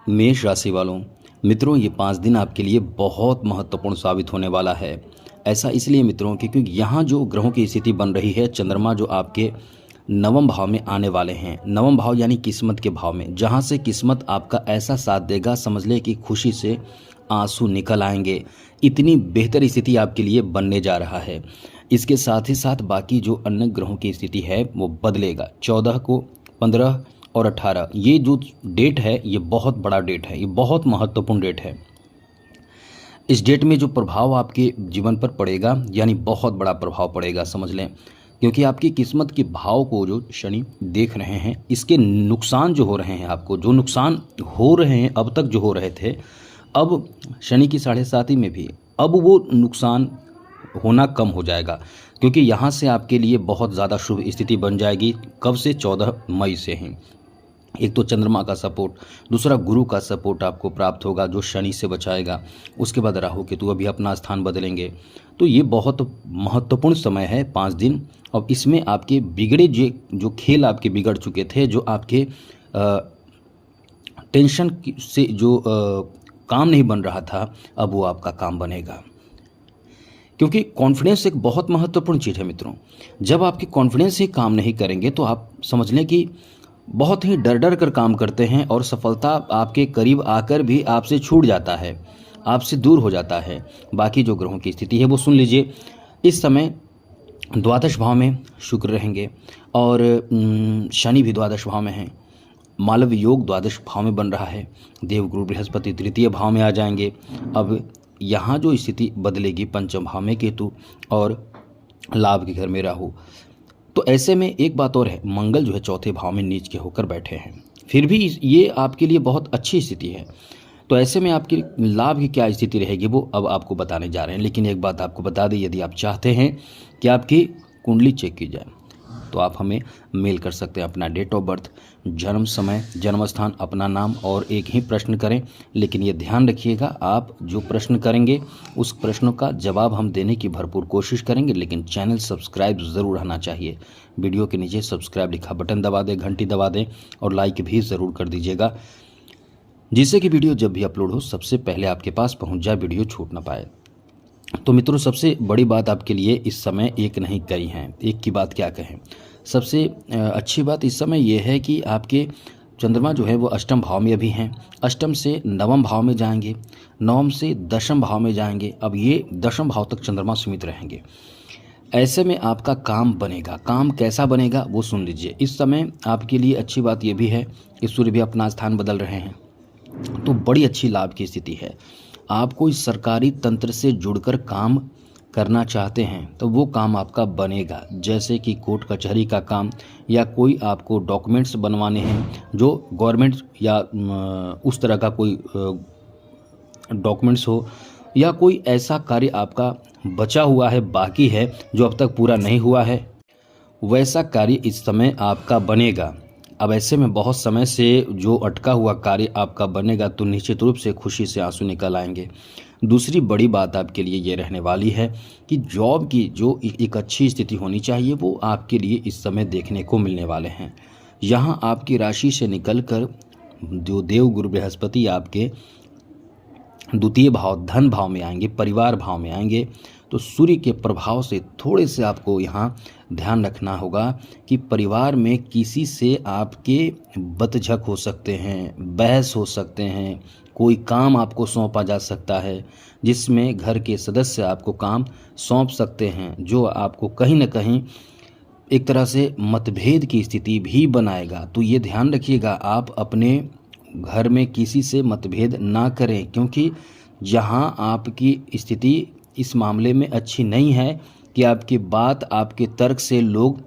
मेष राशि वालों, मित्रों ये 5 दिन आपके लिए बहुत महत्वपूर्ण साबित होने वाला है। ऐसा इसलिए मित्रों क्योंकि यहाँ जो ग्रहों की स्थिति बन रही है, चंद्रमा जो आपके नवम भाव में आने वाले हैं। नवम भाव यानी किस्मत के भाव में, जहाँ से किस्मत आपका ऐसा साथ देगा, समझ ले कि खुशी से आंसू निकल आएंगे। इतनी बेहतर स्थिति आपके लिए बनने जा रहा है। इसके साथ ही साथ बाकी जो अन्य ग्रहों की स्थिति है वो बदलेगा। 14 को, 15 और 18 ये जो डेट है ये बहुत बड़ा डेट है, ये बहुत महत्वपूर्ण डेट है। इस डेट में जो प्रभाव आपके जीवन पर पड़ेगा यानी बहुत बड़ा प्रभाव पड़ेगा, समझ लें। क्योंकि आपकी किस्मत के भाव को जो शनि देख रहे हैं, इसके नुकसान जो हो रहे हैं, आपको जो नुकसान हो रहे हैं अब तक जो हो रहे थे, अब शनि की 7.5 में भी अब वो नुकसान होना कम हो जाएगा। क्योंकि यहाँ से आपके लिए बहुत ज़्यादा शुभ स्थिति बन जाएगी। कब से? 14 मई से ही। एक तो चंद्रमा का सपोर्ट, दूसरा गुरु का सपोर्ट आपको प्राप्त होगा जो शनि से बचाएगा। उसके बाद राहु केतु अभी अपना स्थान बदलेंगे। तो ये बहुत महत्वपूर्ण समय है 5 दिन। और इसमें आपके बिगड़े जो खेल आपके बिगड़ चुके थे, जो आपके टेंशन से जो काम नहीं बन रहा था, अब वो आपका काम बनेगा। क्योंकि कॉन्फिडेंस एक बहुत महत्वपूर्ण चीज़ है मित्रों। जब आपके कॉन्फिडेंस ही काम नहीं करेंगे तो आप समझ लें कि बहुत ही डर डर कर काम करते हैं और सफलता आपके करीब आकर भी आपसे छूट जाता है, आपसे दूर हो जाता है। बाकी जो ग्रहों की स्थिति है वो सुन लीजिए। इस समय द्वादश भाव में शुक्र रहेंगे और शनि भी द्वादश भाव में है। मालव योग द्वादश भाव में बन रहा है। देवगुरु बृहस्पति तृतीय भाव में आ जाएंगे। अब यहाँ जो स्थिति बदलेगी, पंचम भाव में केतु और लाभ के घर में राहु। तो ऐसे में एक बात और है, मंगल जो है चौथे भाव में नीच के होकर बैठे हैं। फिर भी ये आपके लिए बहुत अच्छी स्थिति है। तो ऐसे में आपकी लाभ की क्या स्थिति रहेगी वो अब आपको बताने जा रहे हैं। लेकिन एक बात आपको बता दें, यदि आप चाहते हैं कि आपकी कुंडली चेक की जाए तो आप हमें मेल कर सकते हैं। अपना डेट ऑफ बर्थ, जन्म समय, जन्म स्थान, अपना नाम और एक ही प्रश्न करें। लेकिन ये ध्यान रखिएगा, आप जो प्रश्न करेंगे उस प्रश्नों का जवाब हम देने की भरपूर कोशिश करेंगे। लेकिन चैनल सब्सक्राइब ज़रूर रहना चाहिए। वीडियो के नीचे सब्सक्राइब लिखा बटन दबा दें, घंटी दबा दें और लाइक भी ज़रूर कर दीजिएगा, जिससे कि वीडियो जब भी अपलोड हो सबसे पहले आपके पास पहुँच जाए, वीडियो छूट ना पाए। तो मित्रों सबसे बड़ी बात आपके लिए इस समय एक नहीं कई हैं, एक की बात क्या कहें। सबसे अच्छी बात इस समय यह है कि आपके चंद्रमा जो है वो अष्टम भाव में अभी हैं। अष्टम से नवम भाव में जाएंगे, नवम से दशम भाव में जाएंगे। अब ये दशम भाव तक चंद्रमा सीमित रहेंगे। ऐसे में आपका काम बनेगा। काम कैसा बनेगा वो सुन लीजिए। इस समय आपके लिए अच्छी बात यह भी है कि सूर्य भी अपना स्थान बदल रहे हैं, तो बड़ी अच्छी लाभ की स्थिति है। आप कोई सरकारी तंत्र से जुड़कर काम करना चाहते हैं तो वो काम आपका बनेगा, जैसे कि कोर्ट कचहरी का काम, या कोई आपको डॉक्यूमेंट्स बनवाने हैं जो गवर्नमेंट या उस तरह का कोई डॉक्यूमेंट्स हो, या कोई ऐसा कार्य आपका बचा हुआ है, बाकी है, जो अब तक पूरा नहीं हुआ है, वैसा कार्य इस समय आपका बनेगा। अब ऐसे में बहुत समय से जो अटका हुआ कार्य आपका बनेगा तो निश्चित रूप से खुशी से आंसू निकल आएंगे। दूसरी बड़ी बात आपके लिए ये रहने वाली है कि जॉब की जो एक अच्छी स्थिति होनी चाहिए वो आपके लिए इस समय देखने को मिलने वाले हैं। यहाँ आपकी राशि से निकलकर जो देव गुरु बृहस्पति आपके द्वितीय भाव धन भाव में आएंगे, परिवार भाव में आएंगे। तो सूर्य के प्रभाव से थोड़े से आपको यहाँ ध्यान रखना होगा कि परिवार में किसी से आपके बतझक हो सकते हैं, बहस हो सकते हैं, कोई काम आपको सौंपा जा सकता है जिसमें घर के सदस्य आपको काम सौंप सकते हैं, जो आपको कहीं ना कहीं एक तरह से मतभेद की स्थिति भी बनाएगा। तो ये ध्यान रखिएगा, आप अपने घर में किसी से मतभेद ना करें, क्योंकि जहाँ आपकी स्थिति इस मामले में अच्छी नहीं है कि आपकी बात, आपके तर्क से लोग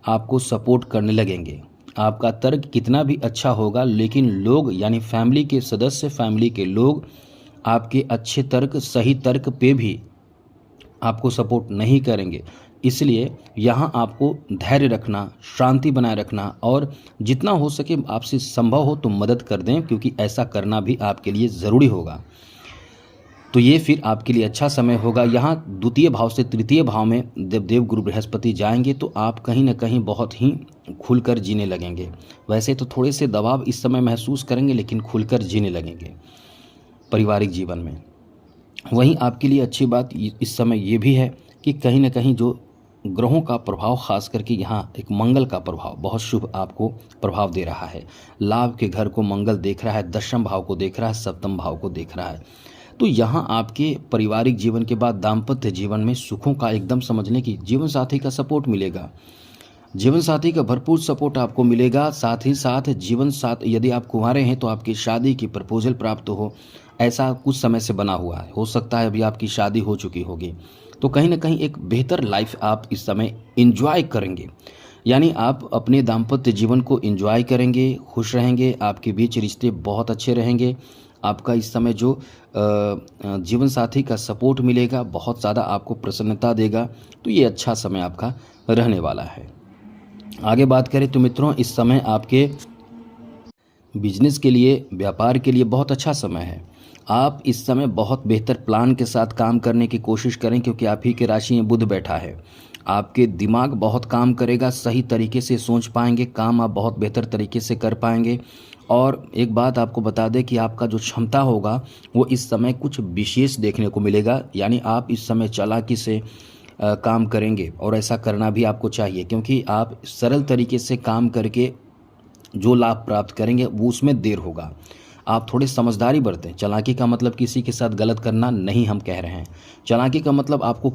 आपको सपोर्ट करने लगेंगे। आपका तर्क कितना भी अच्छा होगा, लेकिन लोग यानी फैमिली के सदस्य, फैमिली के लोग आपके अच्छे तर्क, सही तर्क पे भी आपको सपोर्ट नहीं करेंगे। इसलिए यहाँ आपको धैर्य रखना, शांति बनाए रखना और जितना हो सके आपसे संभव हो तो मदद कर दें, क्योंकि ऐसा करना भी आपके लिए ज़रूरी होगा। तो ये फिर आपके लिए अच्छा समय होगा। यहाँ द्वितीय भाव से तृतीय भाव में जब देव गुरु बृहस्पति जाएंगे तो आप कहीं ना कहीं बहुत ही खुलकर जीने लगेंगे। वैसे तो थोड़े से दबाव इस समय महसूस करेंगे, लेकिन खुलकर जीने लगेंगे पारिवारिक जीवन में। वहीं आपके लिए अच्छी बात इस समय ये भी है कि कहीं ना कहीं जो ग्रहों का प्रभाव, खास करके यहाँ एक मंगल का प्रभाव बहुत शुभ आपको प्रभाव दे रहा है। लाभ के घर को मंगल देख रहा है, दशम भाव को देख रहा है, सप्तम भाव को देख रहा है। तो यहाँ आपके पारिवारिक जीवन के बाद दाम्पत्य जीवन में सुखों का एकदम समझने की जीवन साथी का सपोर्ट मिलेगा। जीवन साथी का भरपूर सपोर्ट आपको मिलेगा। साथ ही साथ जीवन साथ यदि आप कुंवारे हैं तो आपकी शादी की प्रपोजल प्राप्त हो, ऐसा कुछ समय से बना हुआ है। हो सकता है अभी आपकी शादी हो चुकी होगी। तो कहीं ना कहीं एक बेहतर लाइफ आप इस समय एंजॉय करेंगे। यानी आप अपने दाम्पत्य जीवन को एंजॉय करेंगे, खुश रहेंगे, आपके बीच रिश्ते बहुत अच्छे रहेंगे। आपका इस समय जो जीवन साथी का सपोर्ट मिलेगा बहुत ज़्यादा आपको प्रसन्नता देगा। तो ये अच्छा समय आपका रहने वाला है। आगे बात करें तो मित्रों, इस समय आपके बिजनेस के लिए, व्यापार के लिए बहुत अच्छा समय है। आप इस समय बहुत बेहतर प्लान के साथ काम करने की कोशिश करें, क्योंकि आप ही के राशि में बुध बैठा है। आपके दिमाग बहुत काम करेगा, सही तरीके से सोच पाएंगे, काम आप बहुत बेहतर तरीके से कर पाएंगे। और एक बात आपको बता दें कि आपका जो क्षमता होगा वो इस समय कुछ विशेष देखने को मिलेगा। यानी आप इस समय चालाकी से काम करेंगे, और ऐसा करना भी आपको चाहिए, क्योंकि आप सरल तरीके से काम करके जो लाभ प्राप्त करेंगे वो उसमें देर होगा। आप थोड़ी समझदारी बरतें। चालाकी का मतलब किसी के साथ गलत करना नहीं हम कह रहे हैं। चालाकी का मतलब आपको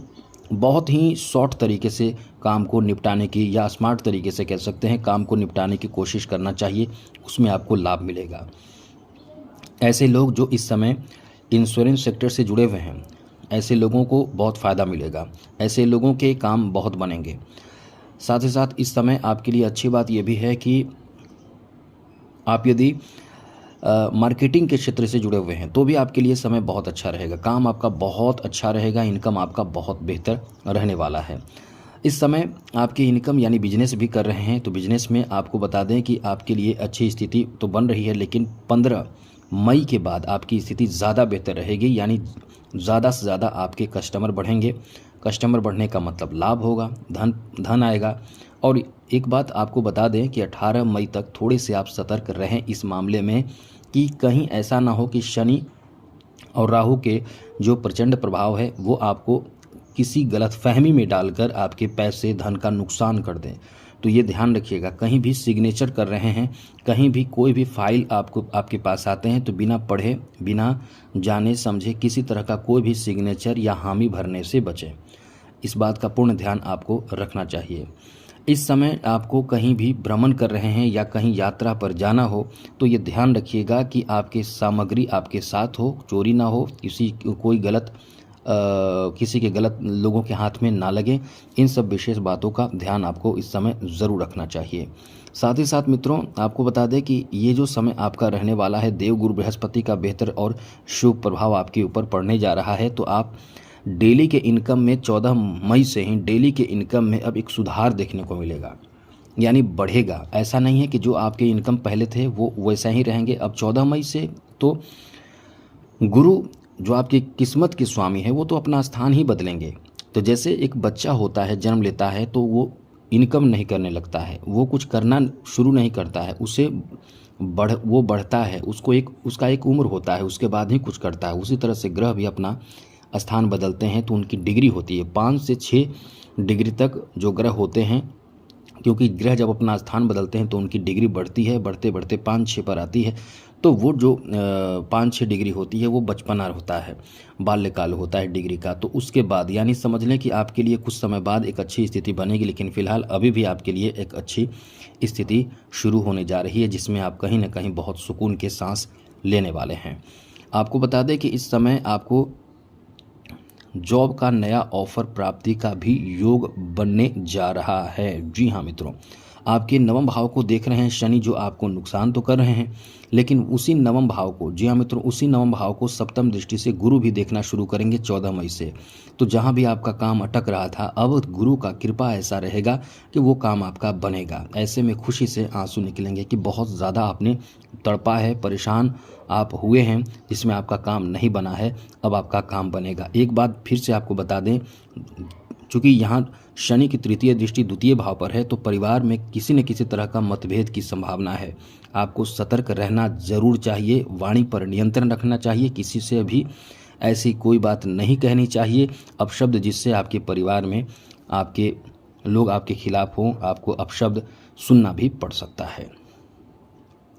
बहुत ही शॉर्ट तरीके से काम को निपटाने की, या स्मार्ट तरीके से कह सकते हैं, काम को निपटाने की कोशिश करना चाहिए। उसमें आपको लाभ मिलेगा। ऐसे लोग जो इस समय इंश्योरेंस सेक्टर से जुड़े हुए हैं, ऐसे लोगों को बहुत फ़ायदा मिलेगा। ऐसे लोगों के काम बहुत बनेंगे। साथ ही साथ इस समय आपके लिए अच्छी बात यह भी है कि आप यदि मार्केटिंग के क्षेत्र से जुड़े हुए हैं तो भी आपके लिए समय बहुत अच्छा रहेगा। काम आपका बहुत अच्छा रहेगा, इनकम आपका बहुत बेहतर रहने वाला है। इस समय आपकी इनकम यानी बिजनेस भी कर रहे हैं तो बिजनेस में आपको बता दें कि आपके लिए अच्छी स्थिति तो बन रही है, लेकिन 15 मई के बाद आपकी स्थिति ज़्यादा बेहतर रहेगी। यानी ज़्यादा से ज़्यादा आपके कस्टमर बढ़ेंगे। कस्टमर बढ़ने का मतलब लाभ होगा, धन आएगा। और एक बात आपको बता दें कि 18 मई तक थोड़े से आप सतर्क रहें इस मामले में, कि कहीं ऐसा ना हो कि शनि और राहु के जो प्रचंड प्रभाव है वो आपको किसी गलत फहमी में डालकर आपके पैसे, धन का नुकसान कर दें। तो ये ध्यान रखिएगा। कहीं भी सिग्नेचर कर रहे हैं, कहीं भी कोई भी फाइल आपके पास आते हैं तो बिना पढ़े, बिना जाने समझे किसी तरह का कोई भी सिग्नेचर या हामी भरने से बचें। इस बात का पूर्ण ध्यान आपको रखना चाहिए। इस समय आपको कहीं भी भ्रमण कर रहे हैं या कहीं यात्रा पर जाना हो तो ये ध्यान रखिएगा कि आपकी सामग्री आपके साथ हो, चोरी ना हो, किसी के गलत लोगों के हाथ में ना लगे। इन सब विशेष बातों का ध्यान आपको इस समय ज़रूर रखना चाहिए। साथ ही साथ मित्रों, आपको बता दें कि ये जो समय आपका रहने वाला है, देव गुरु बृहस्पति का बेहतर और शुभ प्रभाव आपके ऊपर पड़ने जा रहा है। तो आप डेली के इनकम में 14 मई से ही डेली के इनकम में अब एक सुधार देखने को मिलेगा, यानी बढ़ेगा। ऐसा नहीं है कि जो आपके इनकम पहले थे वो वैसा ही रहेंगे। अब 14 मई से तो गुरु जो आपकी किस्मत के स्वामी है वो तो अपना स्थान ही बदलेंगे। तो जैसे एक बच्चा होता है, जन्म लेता है तो वो इनकम नहीं करने लगता है, वो कुछ करना शुरू नहीं करता है, वो बढ़ता है, उसका एक उम्र होता है, उसके बाद ही कुछ करता है। उसी तरह से ग्रह भी अपना स्थान बदलते हैं तो उनकी डिग्री होती है 5 से 6 डिग्री तक जो ग्रह होते हैं, क्योंकि ग्रह जब अपना स्थान बदलते हैं तो उनकी डिग्री बढ़ती है, बढ़ते बढ़ते 5-6 पर आती है। तो वो जो 5-6 डिग्री होती है वो बचपना होता है, बाल्यकाल होता है डिग्री का। तो उसके बाद यानी समझ लें कि आपके लिए कुछ समय बाद एक अच्छी स्थिति बनेगी, लेकिन फ़िलहाल अभी भी आपके लिए एक अच्छी स्थिति शुरू होने जा रही है, जिसमें आप कहीं ना कहीं बहुत सुकून के सांस लेने वाले हैं। आपको बता दें कि इस समय आपको जॉब का नया ऑफर प्राप्ति का भी योग बनने जा रहा है। जी हाँ मित्रों, आपके नवम भाव को देख रहे हैं शनि, जो आपको नुकसान तो कर रहे हैं, लेकिन उसी नवम भाव को, जी हाँ मित्रों, उसी नवम भाव को सप्तम दृष्टि से गुरु भी देखना शुरू करेंगे 14 मई से। तो जहाँ भी आपका काम अटक रहा था, अब गुरु का कृपा ऐसा रहेगा कि वो काम आपका बनेगा। ऐसे में खुशी से आंसू निकलेंगे कि बहुत ज़्यादा आपने तड़पा है, परेशान आप हुए हैं, जिसमें आपका काम नहीं बना है, अब आपका काम बनेगा। एक बात फिर से आपको बता दें, चूँकि यहाँ शनि की तृतीय दृष्टि द्वितीय भाव पर है, तो परिवार में किसी न किसी तरह का मतभेद की संभावना है। आपको सतर्क रहना जरूर चाहिए, वाणी पर नियंत्रण रखना चाहिए, किसी से भी ऐसी कोई बात नहीं कहनी चाहिए अपशब्द, जिससे आपके परिवार में आपके लोग आपके खिलाफ हों, आपको अपशब्द सुनना भी पड़ सकता है।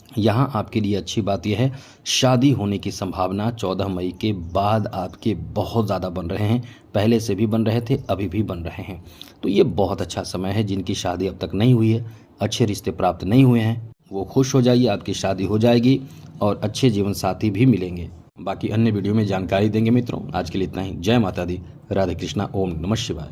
यहाँ आपके लिए अच्छी बात यह है, शादी होने की संभावना 14 मई के बाद आपके बहुत ज़्यादा बन रहे हैं। पहले से भी बन रहे थे, अभी भी बन रहे हैं। तो ये बहुत अच्छा समय है। जिनकी शादी अब तक नहीं हुई है, अच्छे रिश्ते प्राप्त नहीं हुए हैं, वो खुश हो जाइए, आपकी शादी हो जाएगी और अच्छे जीवन साथी भी मिलेंगे। बाकी अन्य वीडियो में जानकारी देंगे मित्रों। आज के लिए इतना ही। जय माता दी, राधे कृष्णा, ओम नमः शिवाय।